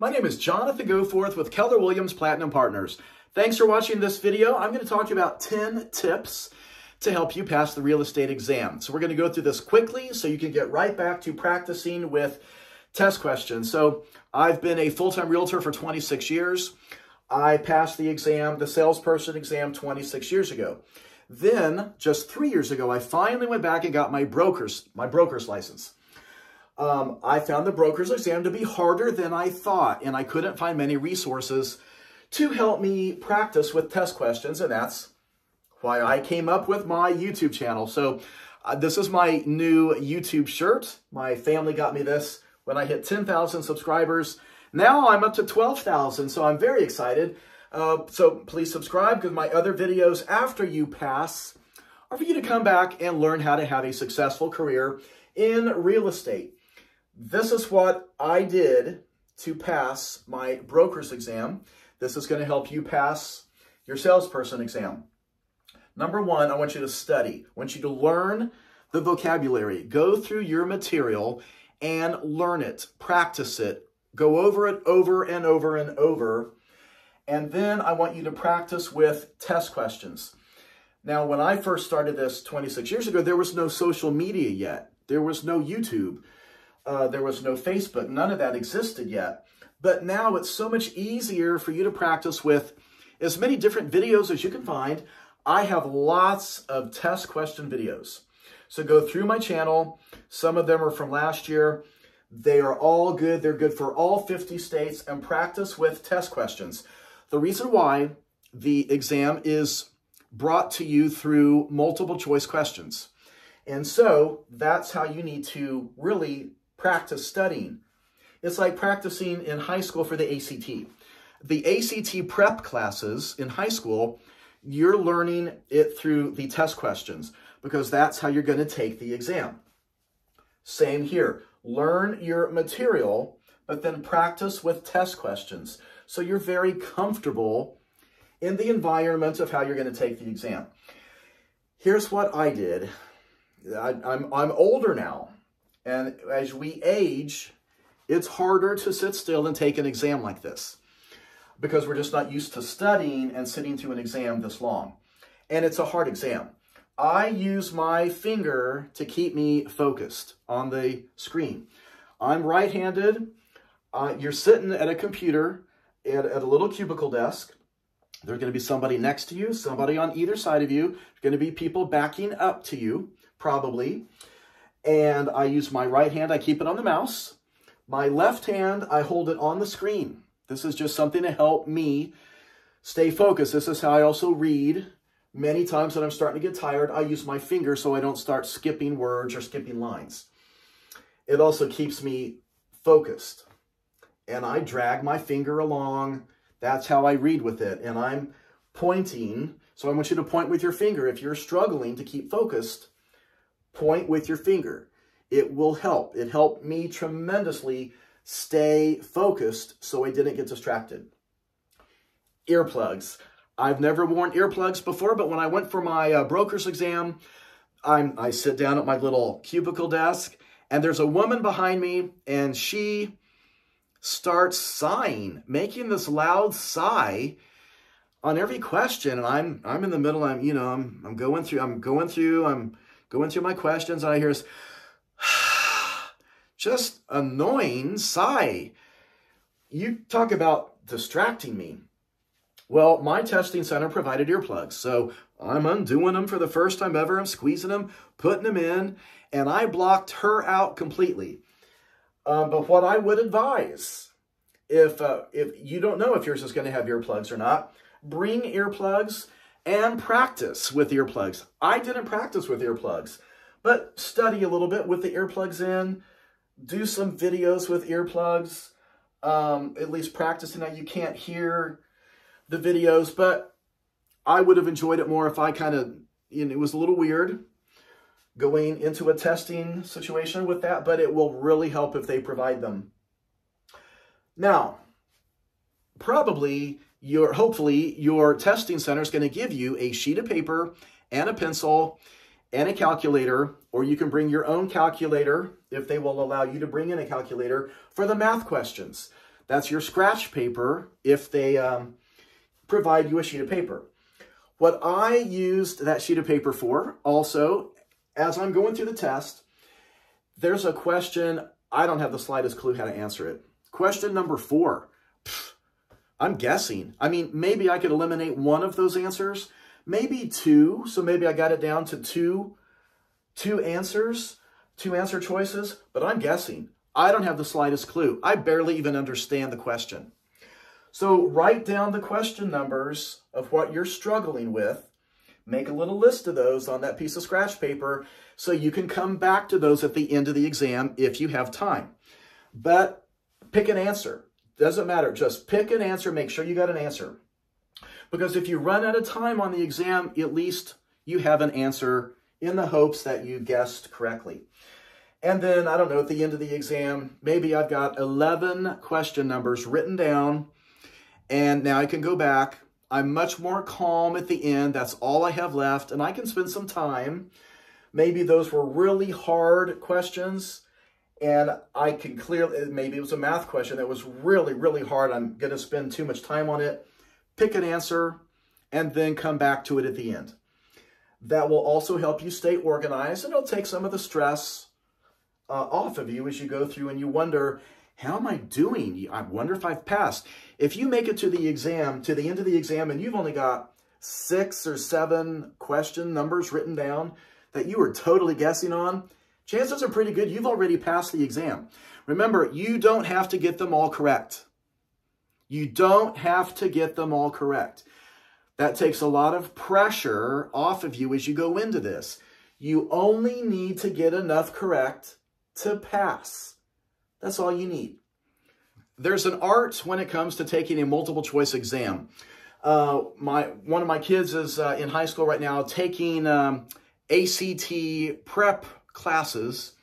My name is Jonathan Goforth with Keller Williams Platinum Partners. Thanks for watching this video. I'm going to talk to you about 10 tips to help you pass the real estate exam. So we're going to go through this quickly so you can get right back to practicing with test questions. So I've been a full-time realtor for 26 years. I passed the exam, the salesperson exam, 26 years ago. Then, just 3 years ago, I finally went back and got my broker's license. I found the broker's exam to be harder than I thought, and I couldn't find many resources to help me practice with test questions, and that's why I came up with my YouTube channel. So this is my new YouTube shirt. My family got me this when I hit 10,000 subscribers. Now I'm up to 12,000, so I'm very excited. So please subscribe, because my other videos after you pass are for you to come back and learn how to have a successful career in real estate. This is what I did to pass my broker's exam. This is going to help you pass your salesperson exam. Number one, I want you to study. I want you to learn the vocabulary. Go through your material and learn it. Practice it. Go over it over and over and over. And then I want you to practice with test questions. Now, when I first started this 26 years ago, there was no social media yet. There was no YouTube. There was no Facebook. None of that existed yet. But now it's so much easier for you to practice with as many different videos as you can find. I have lots of test question videos. So go through my channel. Some of them are from last year. They are all good. They're good for all 50 states, and practice with test questions. The reason why the exam is brought to you through multiple choice questions. And so that's how you need to really practice studying. It's like practicing in high school for the ACT. The ACT prep classes in high school, you're learning it through the test questions, because that's how you're going to take the exam. Same here. Learn your material, but then practice with test questions, so you're very comfortable in the environment of how you're going to take the exam. Here's what I did. I'm older now, and as we age, it's harder to sit still and take an exam like this, because we're just not used to studying and sitting through an exam this long. And it's a hard exam. I use my finger to keep me focused on the screen. I'm right-handed. You're sitting at a computer at a little cubicle desk. There's going to be somebody next to you, somebody on either side of you. There's going to be people backing up to you, probably. And I use my right hand. I keep it on the mouse. My left hand, I hold it on the screen. This is just something to help me stay focused. This is how I also read. Many times when I'm starting to get tired, I use my finger so I don't start skipping words or skipping lines. It also keeps me focused. And I drag my finger along. That's how I read with it. And I'm pointing. So I want you to point with your finger. If you're struggling to keep focused, point with your finger. It will help. It helped me tremendously stay focused so I didn't get distracted. Earplugs. I've never worn earplugs before, but when I went for my broker's exam, I sit down at my little cubicle desk, and there's a woman behind me, and she starts sighing, making this loud sigh on every question. And I'm in the middle. I'm going through my questions, and I hear this just annoying sigh. You talk about distracting me. Well, my testing center provided earplugs, so I'm undoing them for the first time ever. I'm squeezing them, putting them in, and I blocked her out completely. But what I would advise, if you don't know if yours is going to have earplugs or not, bring earplugs and practice with earplugs. I didn't practice with earplugs, but study a little bit with the earplugs in. Do some videos with earplugs, at least practicing that. You can't hear the videos, but I would have enjoyed it more if I it was a little weird going into a testing situation with that, but it will really help if they provide them. Now, hopefully your testing center is going to give you a sheet of paper and a pencil and a calculator, or you can bring your own calculator if they will allow you to bring in a calculator for the math questions. That's your scratch paper if they provide you a sheet of paper. What I used that sheet of paper for also, as I'm going through the test, there's a question, I don't have the slightest clue how to answer it. Question number 4. I'm guessing. I mean, maybe I could eliminate one of those answers, maybe 2. So maybe I got it down to two answer choices, but I'm guessing. I don't have the slightest clue. I barely even understand the question. So write down the question numbers of what you're struggling with. Make a little list of those on that piece of scratch paper so you can come back to those at the end of the exam if you have time. But pick an answer. Doesn't matter. Just pick an answer. Make sure you got an answer. Because if you run out of time on the exam, at least you have an answer in the hopes that you guessed correctly. And then, I don't know, at the end of the exam, maybe I've got 11 question numbers written down, and now I can go back. I'm much more calm at the end. That's all I have left, and I can spend some time. Maybe those were really hard questions, and I can clearly, maybe it was a math question that was really, really hard. I'm going to spend too much time on it. Pick an answer, and then come back to it at the end. That will also help you stay organized, and it'll take some of the stress off of you as you go through and you wonder, how am I doing? I wonder if I've passed. If you make it to the exam, to the end of the exam, and you've only got 6 or 7 question numbers written down that you were totally guessing on, chances are pretty good you've already passed the exam. Remember, you don't have to get them all correct. You don't have to get them all correct. That takes a lot of pressure off of you as you go into this. You only need to get enough correct to pass. That's all you need. There's an art when it comes to taking a multiple choice exam. One of my kids is in high school right now taking ACT prep classes.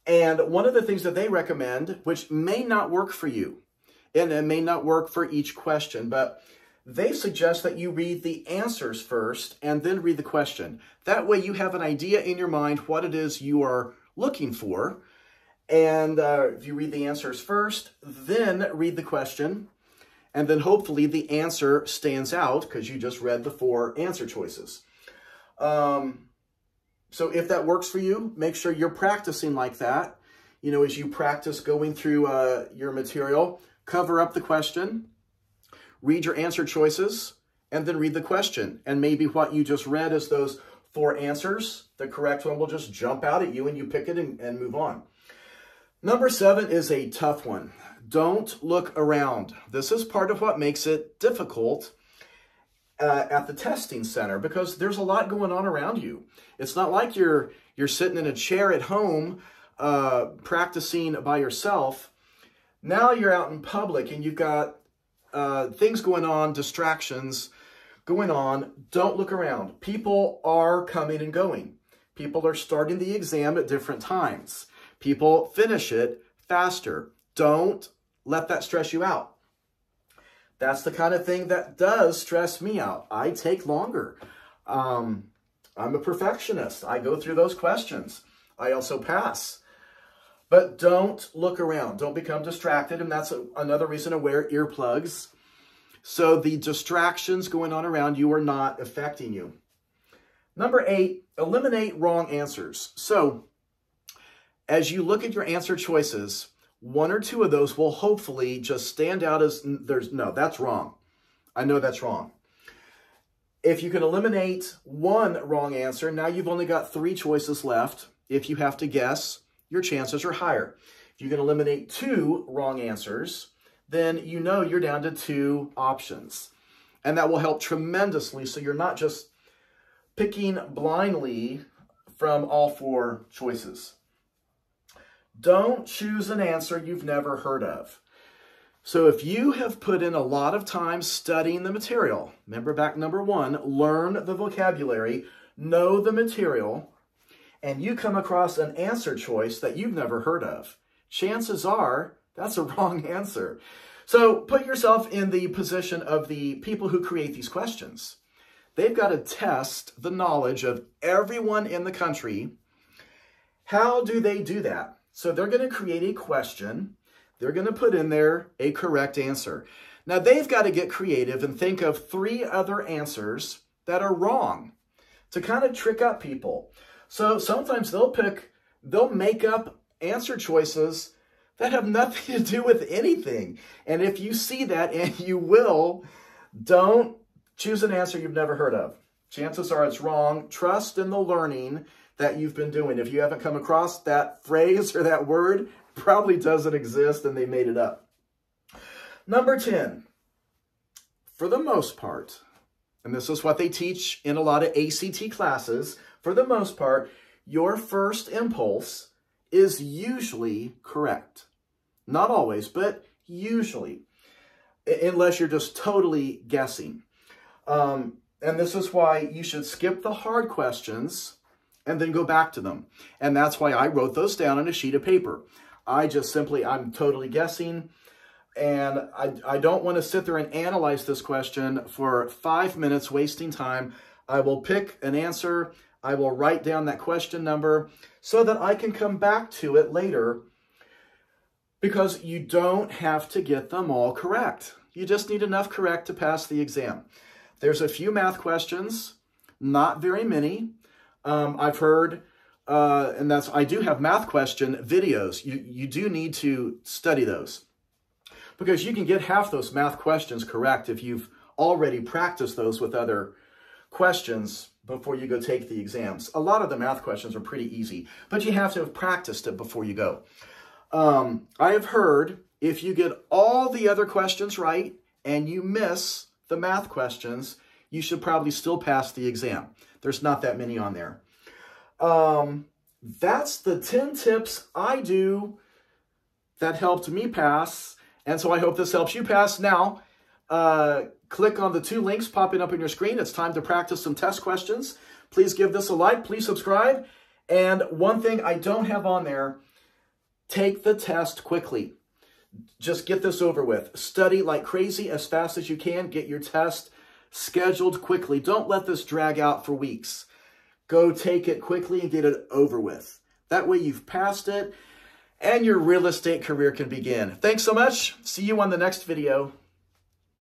And one of the things that they recommend, which may not work for you, and it may not work for each question, but they suggest that you read the answers first and then read the question. That way you have an idea in your mind what it is you are looking for. And if you read the answers first, then read the question, and then hopefully the answer stands out because you just read the 4 answer choices. So if that works for you, make sure you're practicing like that. You know, as you practice going through your material, cover up the question, read your answer choices, and then read the question. And maybe what you just read is those 4 answers. The correct one will just jump out at you and you pick it and move on. Number 7 is a tough one. Don't look around. This is part of what makes it difficult at the testing center because there's a lot going on around you. It's not like you're sitting in a chair at home practicing by yourself. Now you're out in public and you've got things going on, distractions going on. Don't look around. People are coming and going. People are starting the exam at different times. People finish it faster. Don't let that stress you out. That's the kind of thing that does stress me out. I take longer. I'm a perfectionist. I go through those questions. I also pass. But don't look around. Don't become distracted. And that's another reason to wear earplugs. So the distractions going on around you are not affecting you. Number 8, eliminate wrong answers. So as you look at your answer choices, 1 or 2 of those will hopefully just stand out as, no, that's wrong. I know that's wrong. If you can eliminate 1 wrong answer, now you've only got 3 choices left. If you have to guess, your chances are higher. If you can eliminate 2 wrong answers, then you know you're down to 2 options. And that will help tremendously so you're not just picking blindly from all 4 choices. Don't choose an answer you've never heard of. So if you have put in a lot of time studying the material, remember back number 1, learn the vocabulary, know the material, and you come across an answer choice that you've never heard of, chances are that's a wrong answer. So put yourself in the position of the people who create these questions. They've got to test the knowledge of everyone in the country. How do they do that? So they're going to create a question. they're going to put in there a correct answer. Now, they've got to get creative and think of 3 other answers that are wrong to kind of trick up people. So sometimes they'll make up answer choices that have nothing to do with anything. And if you see that, and you will, don't choose an answer you've never heard of. Chances are it's wrong. Trust in the learning that you've been doing. If you haven't come across that phrase or that word, probably doesn't exist and they made it up. Number 10, for the most part, and this is what they teach in a lot of ACT classes, for the most part, your first impulse is usually correct. Not always, but usually, unless you're just totally guessing. And this is why you should skip the hard questions and then go back to them. And that's why I wrote those down on a sheet of paper. I'm totally guessing. And I don't want to sit there and analyze this question for 5 minutes, wasting time. I will pick an answer. I will write down that question number so that I can come back to it later, because you don't have to get them all correct. You just need enough correct to pass the exam. There's a few math questions, not very many. I've heard, I do have math question videos. You do need to study those, because you can get half those math questions correct if you've already practiced those with other questions before you go take the exams. A lot of the math questions are pretty easy, but you have to have practiced it before you go. I have heard if you get all the other questions right and you miss the math questions, you should probably still pass the exam. There's not that many on there. That's the 10 tips I do that helped me pass. And so I hope this helps you pass. Now, click on the 2 links popping up on your screen. It's time to practice some test questions. Please give this a like. Please subscribe. And one thing I don't have on there, take the test quickly. Just get this over with. Study like crazy as fast as you can. Get your test scheduled quickly. Don't let this drag out for weeks. Go take it quickly and get it over with. That way you've passed it and your real estate career can begin. Thanks so much. See you on the next video.